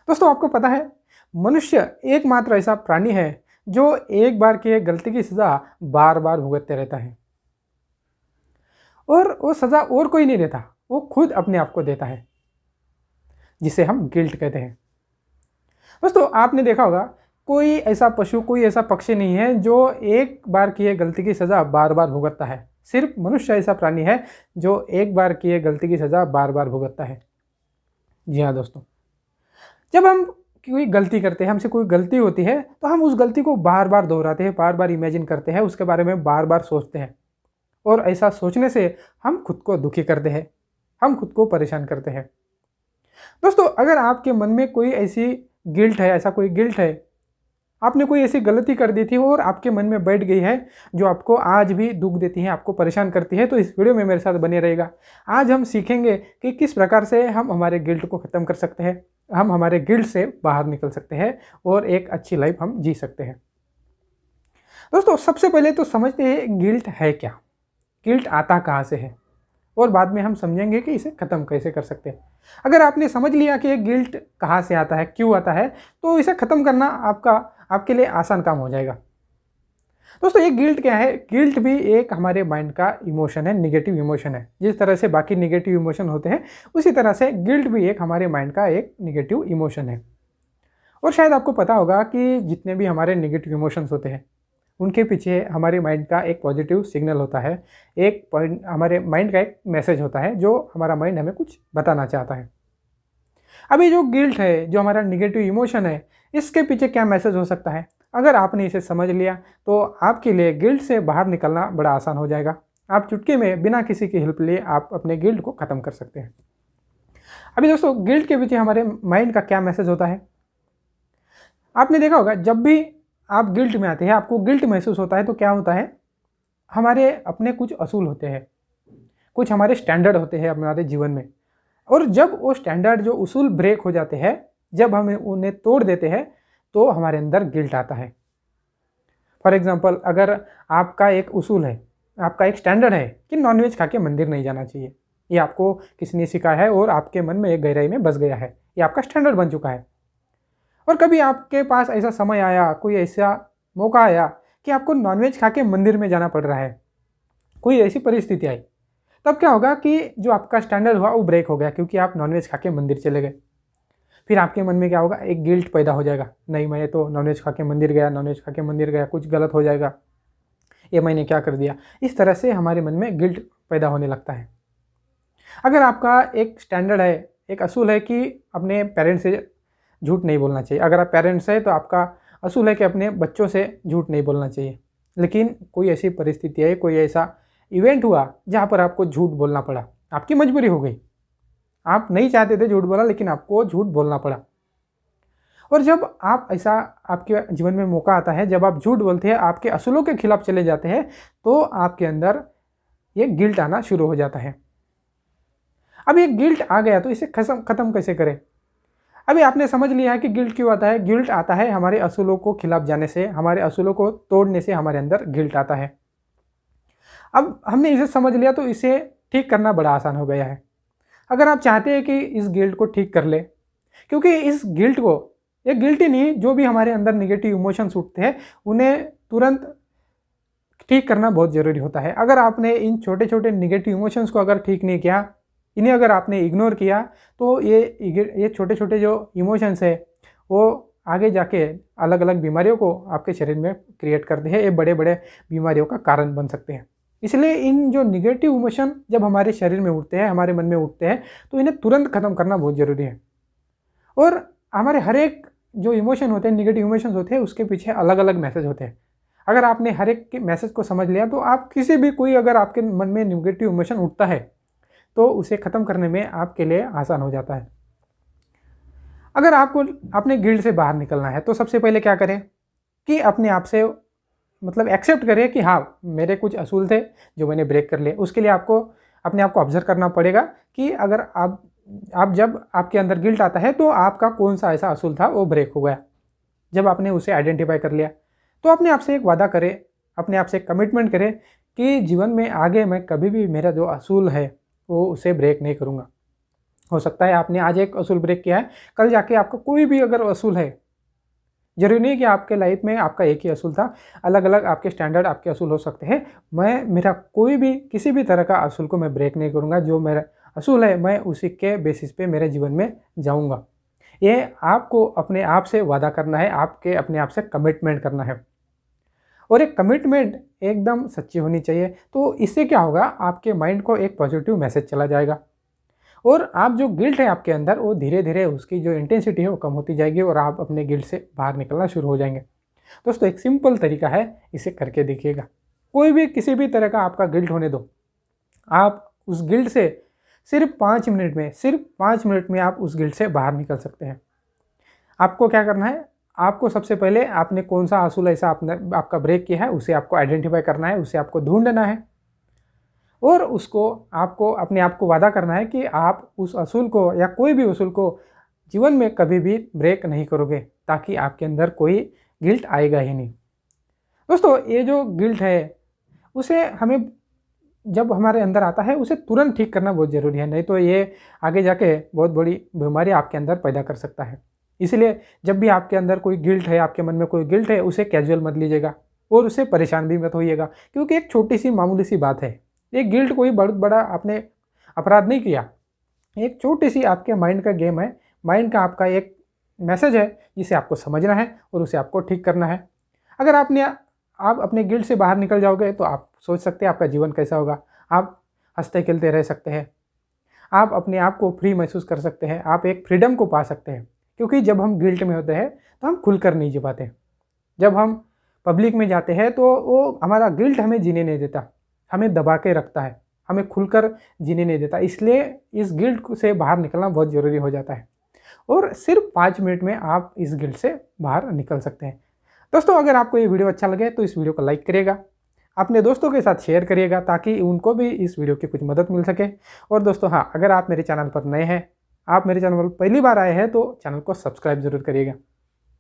दोस्तों आपको पता है, मनुष्य एकमात्र ऐसा प्राणी है जो एक बार की गलती की सज़ा बार बार भुगतते रहता है, और वो सज़ा और कोई नहीं देता, वो खुद अपने आप को देता है, जिसे हम गिल्ट कहते हैं। दोस्तों आपने देखा होगा, कोई ऐसा पशु, कोई ऐसा पक्षी नहीं है जो एक बार किए गलती की सज़ा बार बार भुगतता है। सिर्फ मनुष्य ऐसा प्राणी है जो एक बार किए गलती की सज़ा बार बार भुगतता है। जी हाँ दोस्तों, जब हम कोई गलती करते हैं, हमसे कोई गलती होती है, तो हम उस गलती को बार बार दोहराते हैं, बार बार इमेजिन करते हैं, उसके बारे में बार बार सोचते हैं, और ऐसा सोचने से हम खुद को दुखी करते हैं, हम खुद को परेशान करते हैं। दोस्तों अगर आपके मन में कोई ऐसी गिल्ट है, ऐसा कोई गिल्ट है, आपने कोई ऐसी गलती कर दी थी और आपके मन में बैठ गई है, जो आपको आज भी दुख देती है, आपको परेशान करती है, तो इस वीडियो में मेरे साथ बने रहेगा। आज हम सीखेंगे कि किस प्रकार से हम हमारे गिल्ट को ख़त्म कर सकते हैं, हम हमारे गिल्ट से बाहर निकल सकते हैं और एक अच्छी लाइफ हम जी सकते हैं। दोस्तों सबसे पहले तो समझते हैं गिल्ट है क्या, गिल्ट आता कहाँ से है, और बाद में हम समझेंगे कि इसे ख़त्म कैसे कर सकते हैं। अगर आपने समझ लिया कि ये गिल्ट कहाँ से आता है, क्यों आता है, तो इसे ख़त्म करना आपके लिए आसान काम हो जाएगा। दोस्तों ये गिल्ट क्या है? गिल्ट भी एक हमारे माइंड का इमोशन है, निगेटिव इमोशन है। जिस तरह से बाकी निगेटिव इमोशन होते हैं, उसी तरह से गिल्ट भी एक हमारे माइंड का एक निगेटिव इमोशन है। और शायद आपको पता होगा कि जितने भी हमारे निगेटिव इमोशंस होते हैं, उनके पीछे हमारे माइंड का एक पॉजिटिव सिग्नल होता है, एक पॉइंट हमारे माइंड का एक मैसेज होता है, जो हमारा माइंड हमें कुछ बताना चाहता है। अभी जो गिल्ट है, जो हमारा निगेटिव इमोशन है, इसके पीछे क्या मैसेज हो सकता है? अगर आपने इसे समझ लिया तो आपके लिए गिल्ट से बाहर निकलना बड़ा आसान हो जाएगा। आप चुटकी में बिना किसी की हेल्प लिए आप अपने गिल्ट को ख़त्म कर सकते हैं। अभी दोस्तों गिल्ट के पीछे हमारे माइंड का क्या मैसेज होता है? आपने देखा होगा, जब भी आप गिल्ट में आते हैं, आपको गिल्ट महसूस होता है, तो क्या होता है, हमारे अपने कुछ असूल होते हैं, कुछ हमारे स्टैंडर्ड होते हैं हमारे जीवन में, और जब वो स्टैंडर्ड जो उसूल ब्रेक हो जाते हैं, जब हम उन्हें तोड़ देते हैं, तो हमारे अंदर गिल्ट आता है। फॉर एग्जांपल, अगर आपका एक उसूल है, आपका एक स्टैंडर्ड है कि नॉनवेज खा के मंदिर नहीं जाना चाहिए, ये आपको किसी ने सिखाया है और आपके मन में एक गहराई में बस गया है, ये आपका स्टैंडर्ड बन चुका है। और कभी आपके पास ऐसा समय आया, कोई ऐसा मौका आया कि आपको नॉनवेज खा के मंदिर में जाना पड़ रहा है, कोई ऐसी परिस्थिति आई, तब क्या होगा कि जो आपका स्टैंडर्ड हुआ वो ब्रेक हो गया, क्योंकि आप नॉनवेज खा के मंदिर चले गए। फिर आपके मन में क्या होगा, एक गिल्ट पैदा हो जाएगा, नहीं मैं तो नॉनवेज खा के मंदिर गया, नॉनवेज खा के मंदिर गया, कुछ गलत हो जाएगा, ये मैंने क्या कर दिया। इस तरह से हमारे मन में गिल्ट पैदा होने लगता है। अगर आपका एक स्टैंडर्ड है, एक असूल है कि अपने पेरेंट्स से झूठ नहीं बोलना चाहिए, अगर आप पेरेंट्स हैं तो आपका असूल है कि अपने बच्चों से झूठ नहीं बोलना चाहिए, लेकिन कोई ऐसी परिस्थिति है, कोई ऐसा इवेंट हुआ जहाँ पर आपको झूठ बोलना पड़ा, आपकी मजबूरी हो गई, आप नहीं चाहते थे झूठ बोला, लेकिन आपको झूठ बोलना पड़ा। और जब आप ऐसा आपके जीवन में मौका आता है, जब आप झूठ बोलते हैं, आपके असूलों के खिलाफ चले जाते हैं, तो आपके अंदर ये गिल्ट आना शुरू हो जाता है। अब ये गिल्ट आ गया तो इसे ख़त्म कैसे करें? अभी आपने समझ लिया है कि गिल्ट क्यों आता है। गिल्ट आता है हमारे असूलों को खिलाफ जाने से, हमारे असूलों को तोड़ने से हमारे अंदर गिल्ट आता है। अब हमने इसे समझ लिया तो इसे ठीक करना बड़ा आसान हो गया है। अगर आप चाहते हैं कि इस गिल्ट को ठीक कर ले, क्योंकि इस गिल्ट को, ये गिल्ट ही नहीं, जो भी हमारे अंदर निगेटिव इमोशंस उठते हैं, उन्हें तुरंत ठीक करना बहुत ज़रूरी होता है। अगर आपने इन छोटे छोटे निगेटिव इमोशंस को अगर ठीक नहीं किया, इन्हें अगर आपने इग्नोर किया, तो ये छोटे छोटे जो इमोशंस है, वो आगे जाके अलग अलग बीमारियों को आपके शरीर में क्रिएट करते हैं, ये बड़े बड़े बीमारियों का कारण बन सकते हैं। इसलिए इन जो निगेटिव इमोशन जब हमारे शरीर में उठते हैं, हमारे मन में उठते हैं, तो इन्हें तुरंत ख़त्म करना बहुत ज़रूरी है। और हमारे हर एक जो इमोशन होते हैं, निगेटिव इमोशंस होते हैं, उसके पीछे अलग अलग मैसेज होते हैं। अगर आपने हर एक के मैसेज को समझ लिया, तो आप किसी भी कोई अगर आपके मन में निगेटिव इमोशन उठता है, तो उसे ख़त्म करने में आपके लिए आसान हो जाता है। अगर आपको अपने गिल्ट से बाहर निकलना है, तो सबसे पहले क्या करें कि अपने आप से मतलब एक्सेप्ट करें कि हाँ, मेरे कुछ असूल थे जो मैंने ब्रेक कर लिए। उसके लिए आपको अपने आप को ऑब्जर्व करना पड़ेगा कि अगर आप जब आपके अंदर गिल्ट आता है, तो आपका कौन सा ऐसा असूल था वो ब्रेक हो गया। जब आपने उसे आइडेंटिफाई कर लिया, तो अपने आप से एक वादा करें, अपने आप से कमिटमेंट करें कि जीवन में आगे मैं कभी भी मेरा जो असूल है वो उसे ब्रेक नहीं करूँगा। हो सकता है आपने आज एक असूल ब्रेक किया है, कल जाके आपका कोई भी अगर असूल है, जरूरी नहीं कि आपके लाइफ में आपका एक ही असूल था, अलग अलग आपके स्टैंडर्ड आपके असूल हो सकते हैं। मेरा कोई भी किसी भी तरह का असूल को मैं ब्रेक नहीं करूँगा, जो मेरा असूल है मैं उसी के बेसिस पे मेरे जीवन में जाऊँगा। ये आपको अपने आप से वादा करना है, आपके अपने आप से कमिटमेंट करना है, और एक कमिटमेंट एकदम सच्ची होनी चाहिए। तो इससे क्या होगा, आपके माइंड को एक पॉजिटिव मैसेज चला जाएगा, और आप जो गिल्ट है आपके अंदर, वो धीरे धीरे उसकी जो इंटेंसिटी है वो कम होती जाएगी, और आप अपने गिल्ट से बाहर निकलना शुरू हो जाएंगे। दोस्तों एक सिंपल तरीका है, इसे करके देखिएगा। कोई भी किसी भी तरह का आपका गिल्ट होने दो, आप उस गिल्ट से सिर्फ 5 मिनट में आप उस गिल्ट से बाहर निकल सकते हैं। आपको क्या करना है, आपको सबसे पहले आपने कौन सा असूल ऐसा आपका ब्रेक किया है, उसे आपको आइडेंटिफाई करना है, उसे आपको ढूंढना है, और उसको आपको अपने आप को वादा करना है कि आप उस असूल को या कोई भी असूल को जीवन में कभी भी ब्रेक नहीं करोगे, ताकि आपके अंदर कोई गिल्ट आएगा ही नहीं। दोस्तों ये जो गिल्ट है, उसे हमें जब हमारे अंदर आता है उसे तुरंत ठीक करना बहुत ज़रूरी है, नहीं तो ये आगे जाके बहुत बड़ी बीमारी आपके अंदर पैदा कर सकता है। इसलिए जब भी आपके अंदर कोई गिल्ट है, आपके मन में कोई गिल्ट है, उसे कैजुअल मत लीजिएगा, और उससे परेशान भी मत होइएगा, क्योंकि एक छोटी सी मामूली सी बात है। ये गिल्ट कोई बहुत बड़ा आपने अपराध नहीं किया, एक छोटी सी आपके माइंड का गेम है, माइंड का आपका एक मैसेज है जिसे आपको समझना है और उसे आपको ठीक करना है। अगर आप अपने गिल्ट से बाहर निकल जाओगे तो आप सोच सकते हैं आपका जीवन कैसा होगा। आप हंसते खेलते रह सकते हैं, आप अपने आप को फ्री महसूस कर सकते हैं, आप एक फ्रीडम को पा सकते हैं। क्योंकि जब हम गिल्ट में होते हैं तो हम खुलकर नहीं जी पाते। जब हम पब्लिक में जाते हैं तो वो हमारा गिल्ट हमें जीने नहीं देता, हमें दबा के रखता है, हमें खुलकर जीने नहीं देता। इसलिए इस गिल्ट से बाहर निकलना बहुत ज़रूरी हो जाता है, और सिर्फ 5 मिनट में आप इस गिल्ट से बाहर निकल सकते हैं। दोस्तों अगर आपको ये वीडियो अच्छा लगे तो इस वीडियो को लाइक करिएगा, अपने दोस्तों के साथ शेयर करिएगा, ताकि उनको भी इस वीडियो की कुछ मदद मिल सके। और दोस्तों हाँ, अगर आप मेरे चैनल पर नए हैं, आप मेरे चैनल पर पहली बार आए हैं, तो चैनल को सब्सक्राइब जरूर करिएगा।